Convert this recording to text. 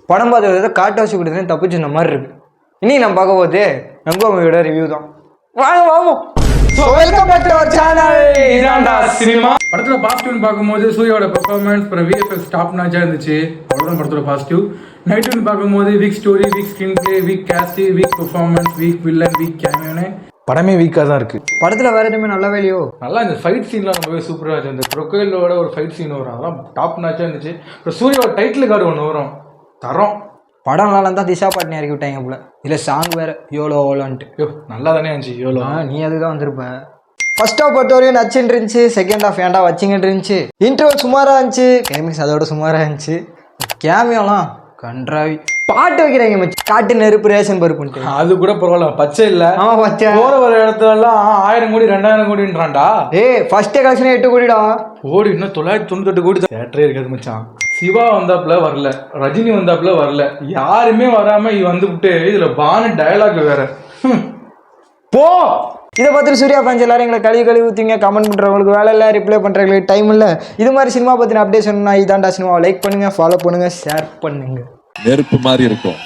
படம் பார்த்து காட்டு வாசி கொடுத்தேன் தப்பிச்சு இந்த மாதிரி இருக்கு. இன்னைக்கு நம்ம பார்க்க போது நம்ம மூவியோட ரிவ்யூ தான். வாங்க வாங்க. Welcome back to our channel. இதான்டா சினிமா. படத்துல பாசிட்டிவ்னு பார்க்கும்போது சூர்யாவோட பெர்ஃபார்மன்ஸ் அப்புறம் விஎஃப்எக்ஸ் டாப் நாச்சா இருந்துச்சு. அவ்வளோதான் படத்தோட பாசிட்டிவ். நைட்டுன்னு பார்க்கும்போது weak story, weak screen play, weak cast, weak performance, weak villain, weak கேமியோன்னு படமே வீக்காக தான் இருக்கு. படத்துல வேற எதுவுமே நல்லாவே இல்லையோ. நல்லா இந்த ஃபைட் சீன்லாம் ரொம்பவே சூப்பராக இருந்துச்சு. இந்த க்ரொக்கைலோட ஒரு ஃபைட் சீன் வரும், அதெல்லாம் டாப் நாச்சா இருந்துச்சு. அப்புறம் சூர்யாவோட டைட்டில் கார்டு ஒன்று வரும், தரம். படம் நல்லா இருந்தால் திஷா பாட்டினி இறக்கி விட்டாங்க போல. இல்லை சாங் வேற யோலோ ஓலோன்ட்டு. யோ நல்லா தானே இருந்துச்சு யோலோ. நீ அதுதான் வந்திருப்ப. ஃபர்ஸ்ட் ஹாஃப் பொறுத்த வரையும் நச்சுன்னு இருந்துச்சு. செகண்ட் ஹாஃப் ஏன்டா வச்சிங்கன்னு இருந்துச்சு. இன்டர்வல் சுமாராக இருந்துச்சு. கிளைமேக்ஸ் அதோட சுமாராக இருந்துச்சு. கேமியோலாம் கன்றாவி. பாட்டு வைக்கிறாங்க மச்சி, காட்டு நெருப்பு ரேஷன் பருப்புன்ட்டு. அது கூட பரவாயில்ல, பச்சை இல்லை. ஆமா பச்சை. போற ஒரு இடத்துல எல்லாம் 1000 கோடி 2000 கோடின்றான்டா. First collection 8 கோடிடா. கோடி இன்னும் 998 கோடி தேட்டரே இருக்காது மச்சான். சிவா வந்தாப்புல வரல, ரஜினி வந்தாப்புல வரல, யாருமே வராம வந்துவிட்டு இதுல பானு டயலாக் வேற. போ. இதை பார்த்துட்டு சூர்யா ஃபேன்ஸ் எல்லாரும் எங்களை கழுவி ஊற்றிங்க. கமெண்ட் பண்ணுறவங்களுக்கு வேலை இல்லை, ரிப்ளை பண்ணுறவங்களுக்கு டைம் இல்லை. இது மாதிரி சினிமா பற்றின அப்டேட் சொன்னா இதான்டா சினிமாவை லைக் பண்ணுங்க, ஃபாலோ பண்ணுங்க, ஷேர் பண்ணுங்க. நெருப்பு மாதிரி இருக்கும்.